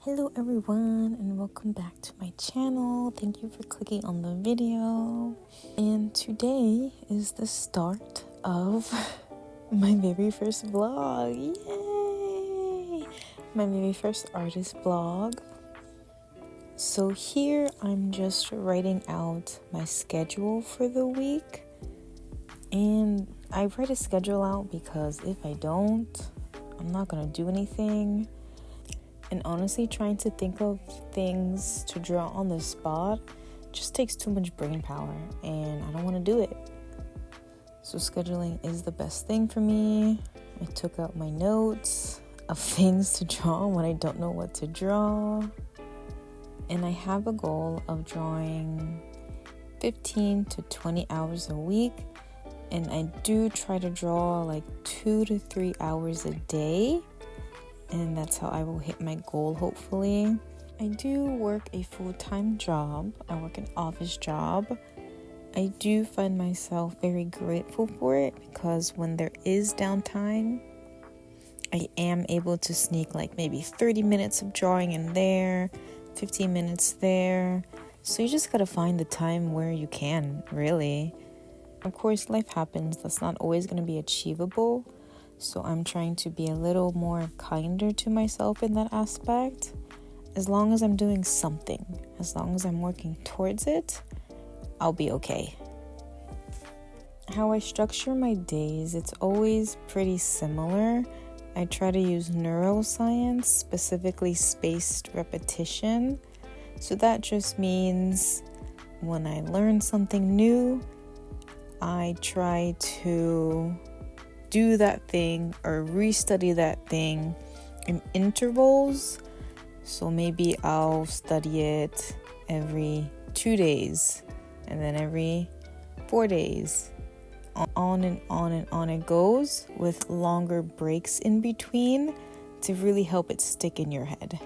Hello everyone and welcome back to my channel. Thank you for clicking on the video. And today is the start of my very first vlog. Yay! My very first artist vlog. So here I'm just writing out my schedule for the week. And I write a schedule out because if I don't, I'm not gonna do anything. And honestly, trying to think of things to draw on the spot just takes too much brain power, and I don't want to do it. So scheduling is the best thing for me. I took out my notes of things to draw when I don't know what to draw. And I have a goal of drawing 15 to 20 hours a week. And I do try to draw like 2 to 3 hours a day. And that's how I will hit my goal, hopefully. I do work a full-time job. I work an office job. I do find myself very grateful for it because when there is downtime, I am able to sneak like maybe 30 minutes of drawing in there, 15 minutes there. So you just gotta find the time where you can, really. Of course, life happens. That's not always gonna be achievable. So I'm trying to be a little more kinder to myself in that aspect. As long as I'm doing something, as long as I'm working towards it, I'll be okay. How I structure my days, it's always pretty similar. I try to use neuroscience, specifically spaced repetition. So that just means when I learn something new, I try to do that thing or restudy that thing in intervals. So maybe I'll study it every 2 days and then every 4 days. On and on and on it goes, with longer breaks in between to really help it stick in your head.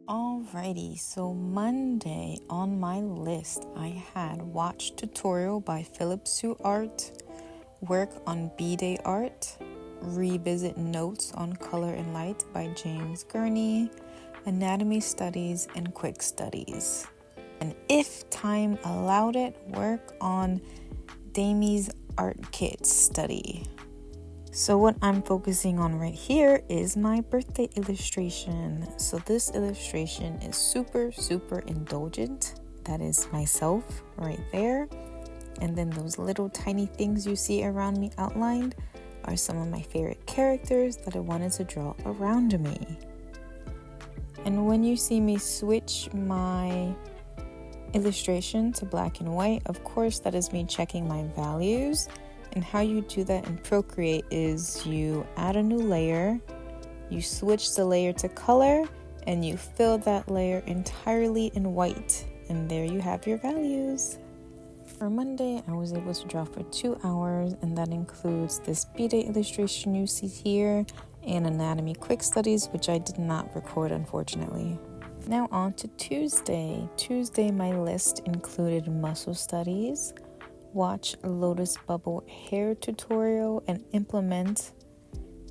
Alrighty, so Monday on my list, I had watch tutorial by Philip Sue Art, work on B-Day art, revisit notes on color and light by James Gurney, anatomy studies, and quick studies. And if time allowed it, work on Damie's art kit study. So what I'm focusing on right here is my birthday illustration. So this illustration is super indulgent. That is myself right there. And then those little tiny things you see around me outlined are some of my favorite characters that I wanted to draw around me. And when you see me switch my illustration to black and white, of course that is me checking my values. And how you do that in Procreate is you add a new layer, you switch the layer to color, and you fill that layer entirely in white. And there you have your values. For Monday, I was able to draw for 2 hours, and that includes this B-Day illustration you see here and anatomy quick studies, which I did not record, unfortunately. Now on to Tuesday. Tuesday, my list included muscle studies, watch Lotus Bubble hair tutorial, and implement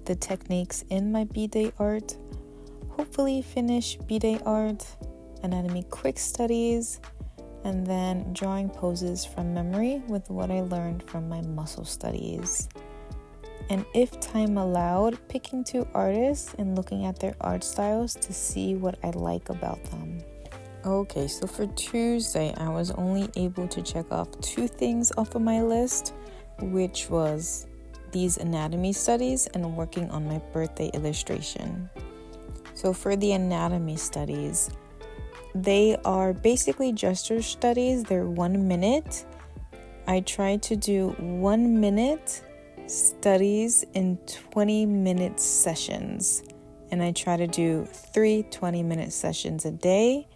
the techniques in my B-Day art. Hopefully finish B-Day art, anatomy quick studies, and then drawing poses from memory with what I learned from my muscle studies. And if time allowed, picking 2 artists and looking at their art styles to see what I like about them. Okay, so for Tuesday, I was only able to check off 2 things off of my list, which was these anatomy studies and working on my birthday illustration. So for the anatomy studies, they are basically gesture studies. They're 1 minute. I try to do 1 minute studies in 20-minute sessions, and I try to do 3 20-minute sessions a day.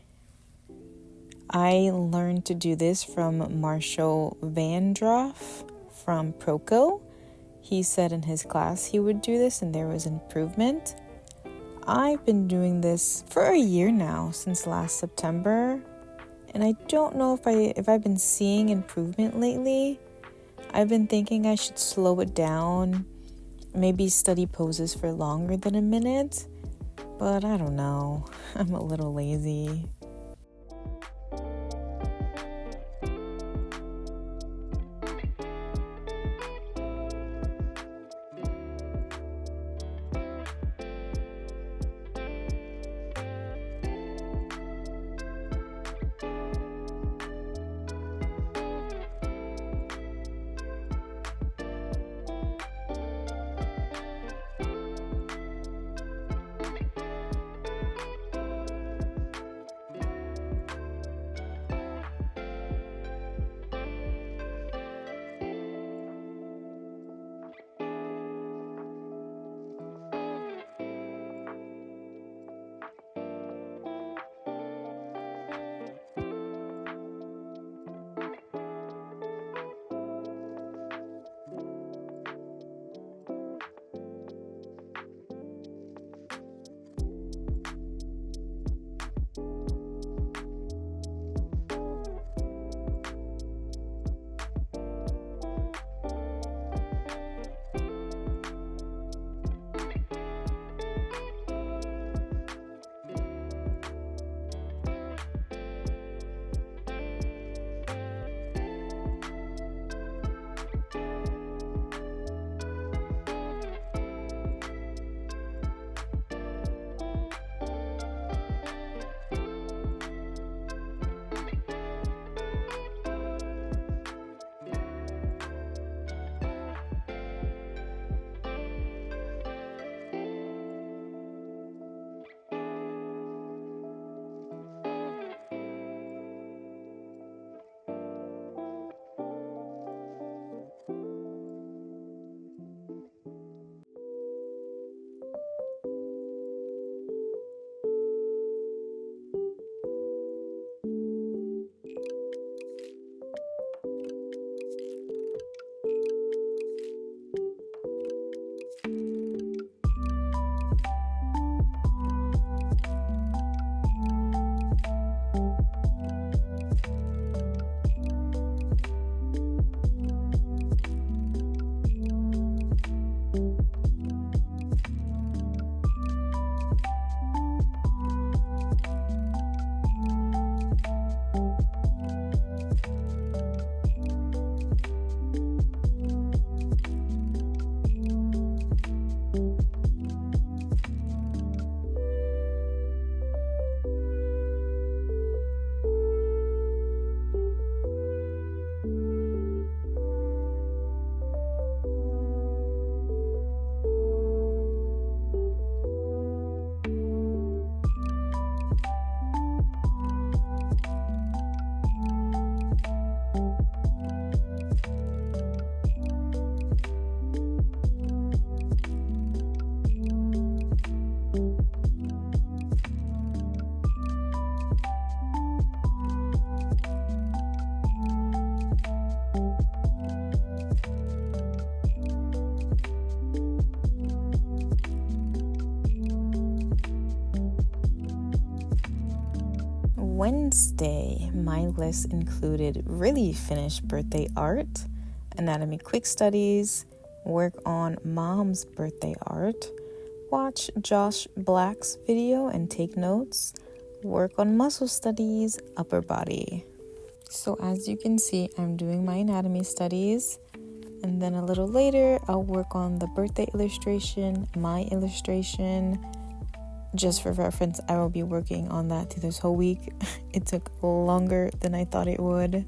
I learned to do this from Marshall Vandroff from Proco. He said in his class he would do this and there was improvement. I've been doing this for a year now, since last September, and I don't know if I've been seeing improvement lately. I've been thinking I should slow it down, maybe study poses for longer than a minute, but I don't know. I'm a little lazy. Wednesday, my list included really finished birthday art, anatomy quick studies, work on mom's birthday art, watch Josh Black's video and take notes, work on muscle studies, upper body. So as you can see, I'm doing my anatomy studies, and then a little later, I'll work on the birthday illustration, my illustration. Just for reference, I will be working on that through this whole week. It took longer than I thought it would.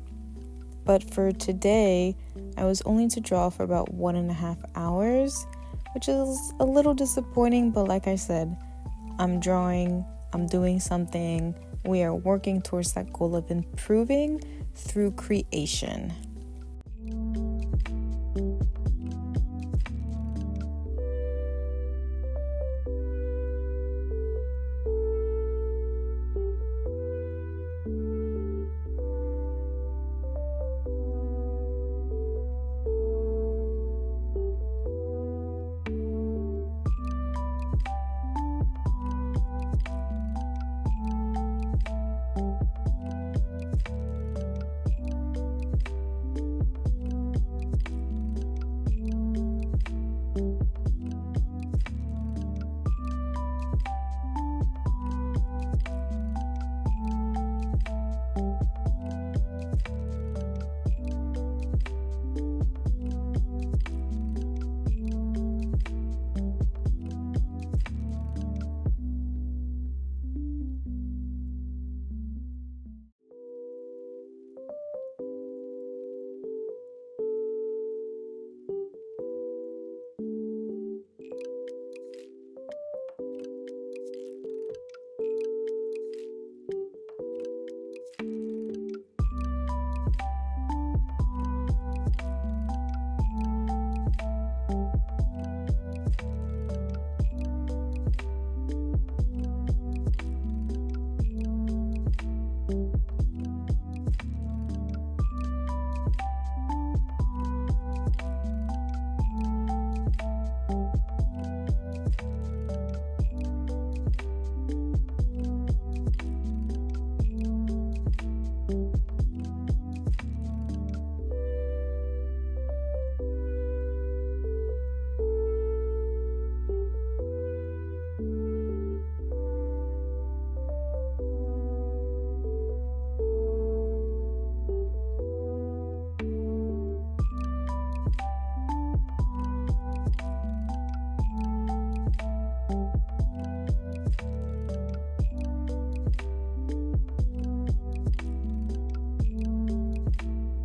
But for today, I was only to draw for about 1.5 hours, which is a little disappointing, but like I said, I'm drawing, I'm doing something. We are working towards that goal of improving through creation.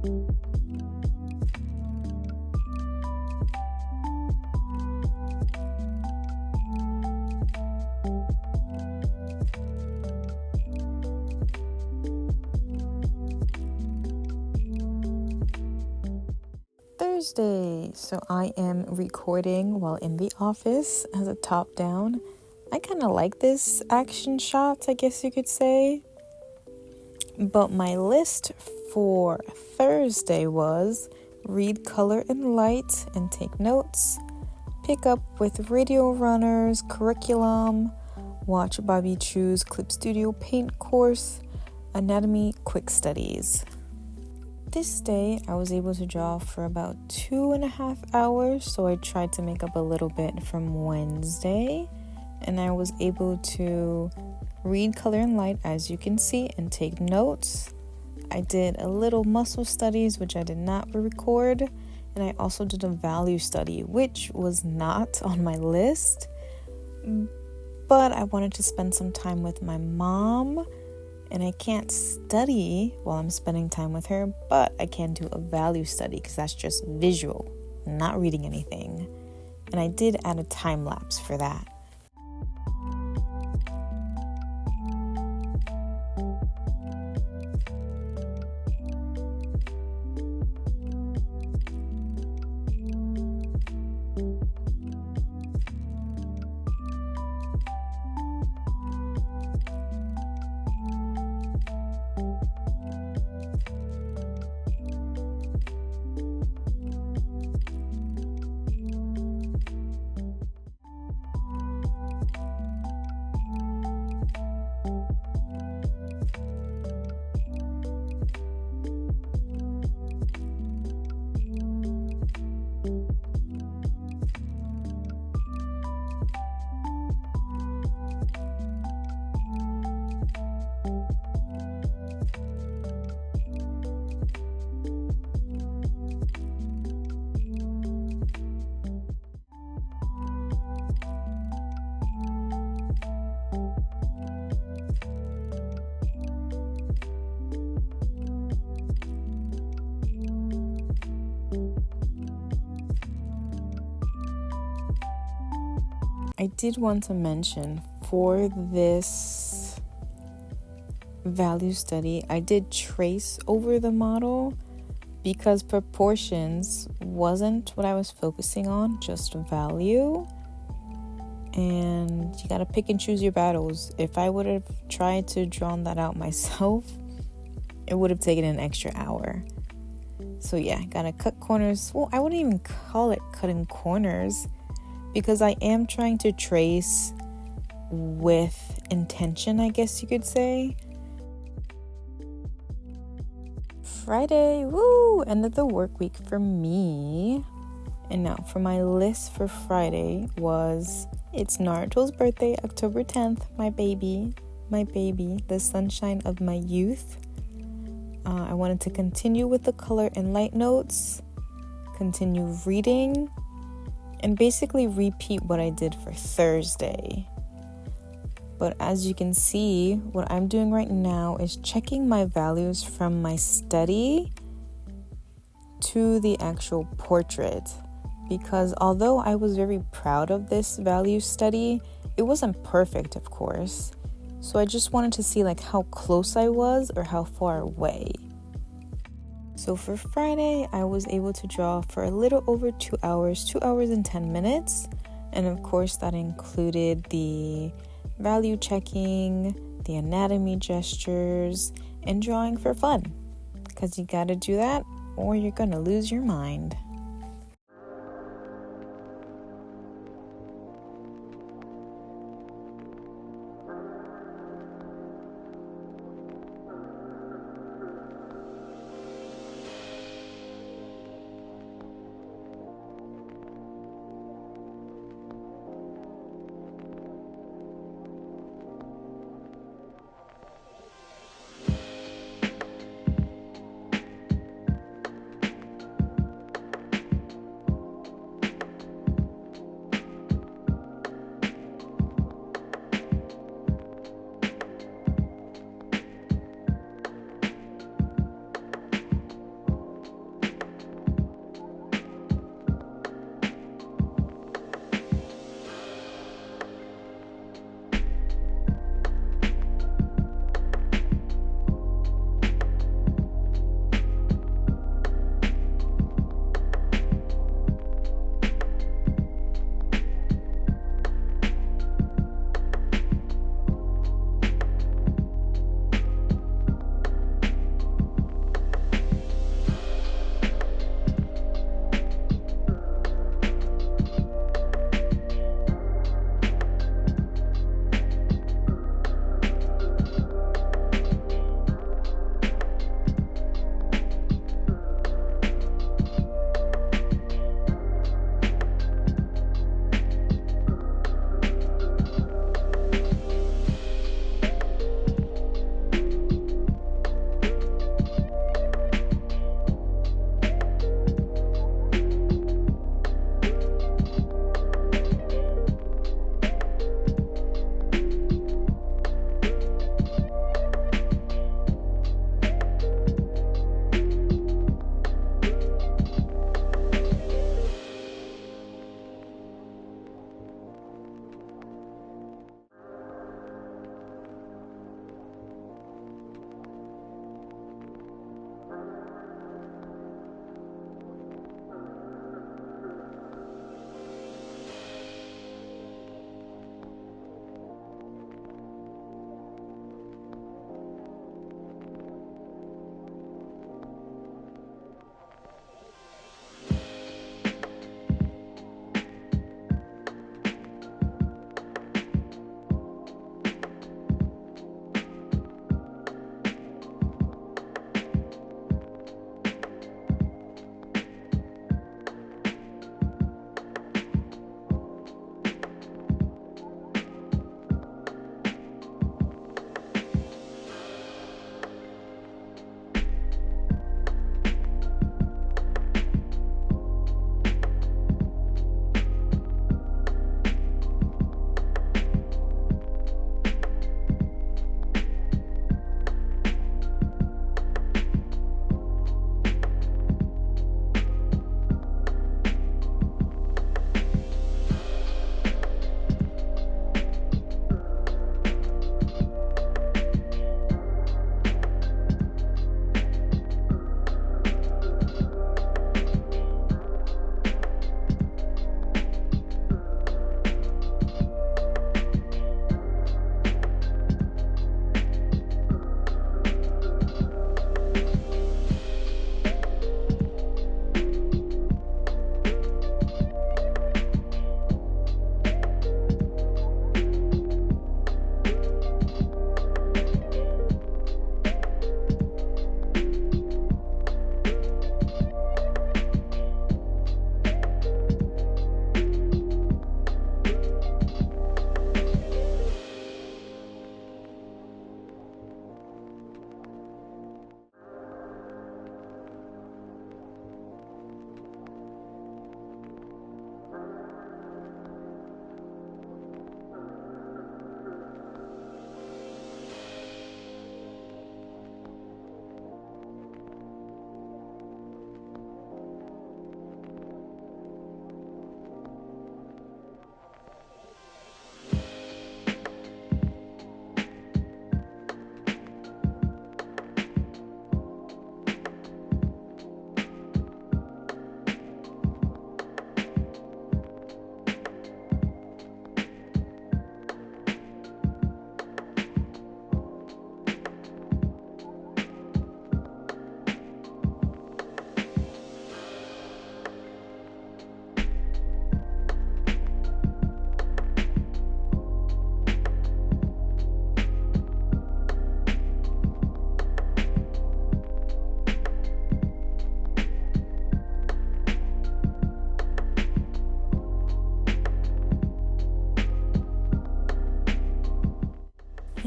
Thursday. So I am recording while in the office as a top down. I kind of like this action shot, I guess you could say. But my list for Thursday was read Color and Light and take notes, pick up with Radio Runners curriculum, watch Bobby Chu's Clip Studio paint course, anatomy quick studies. This day I was able to draw for about 2.5 hours, so I tried to make up a little bit from Wednesday, and I was able to read Color and Light, as you can see, and take notes. I did a little muscle studies, which I did not record, and I also did a value study, which was not on my list, but I wanted to spend some time with my mom, and I can't study while I'm spending time with her, but I can do a value study because that's just visual, not reading anything. And I did add a time lapse for that. I did want to mention for this value study, I did trace over the model because proportions wasn't what I was focusing on, just value. And you gotta pick and choose your battles. If I would have tried to draw that out myself, it would have taken an extra hour. So yeah, gotta cut corners. Well, I wouldn't even call it cutting corners, because I am trying to trace with intention, I guess you could say. Friday, woo! End of the work week for me. And now for my list for Friday was, it's Naruto's birthday, October 10th, my baby, the sunshine of my youth. I wanted to continue with the color and light notes, continue reading, and basically repeat what I did for Thursday. But as you can see, what I'm doing right now is checking my values from my study to the actual portrait. Because although I was very proud of this value study, it wasn't perfect, of course. So I just wanted to see how close I was or how far away. So for Friday, I was able to draw for a little over 2 hours, 2 hours and 10 minutes. And of course, that included the value checking, the anatomy gestures, and drawing for fun. Because you gotta do that or you're gonna lose your mind.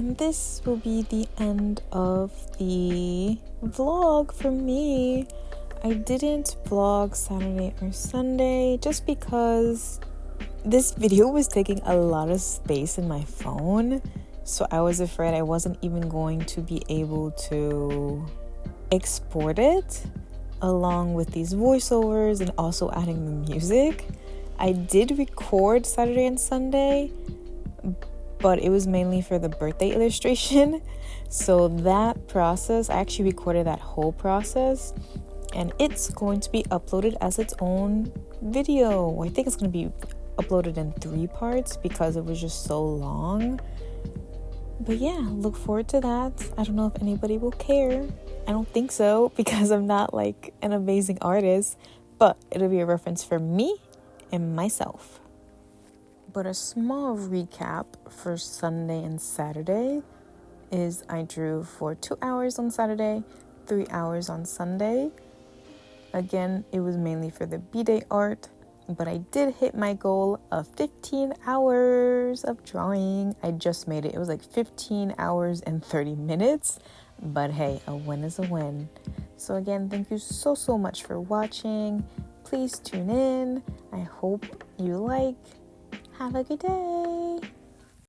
And this will be the end of the vlog for me. I didn't vlog Saturday or Sunday just because this video was taking a lot of space in my phone. So I was afraid I wasn't even going to be able to export it along with these voiceovers and also adding the music. I did record Saturday and Sunday, but it was mainly for the birthday illustration. So that process, I actually recorded that whole process, and it's going to be uploaded as its own video. I think it's going to be uploaded in 3 parts because it was just so long. But yeah, look forward to that. I don't know if anybody will care. I don't think so because I'm not like an amazing artist, but it'll be a reference for me and myself. But a small recap for Sunday and Saturday is I drew for 2 hours on Saturday, 3 hours on Sunday. Again, it was mainly for the B-Day art, but I did hit my goal of 15 hours of drawing. I just made it. It was like 15 hours and 30 minutes, but hey, a win is a win. So again, thank you so much for watching. Please tune in. I hope you like. Have a good day.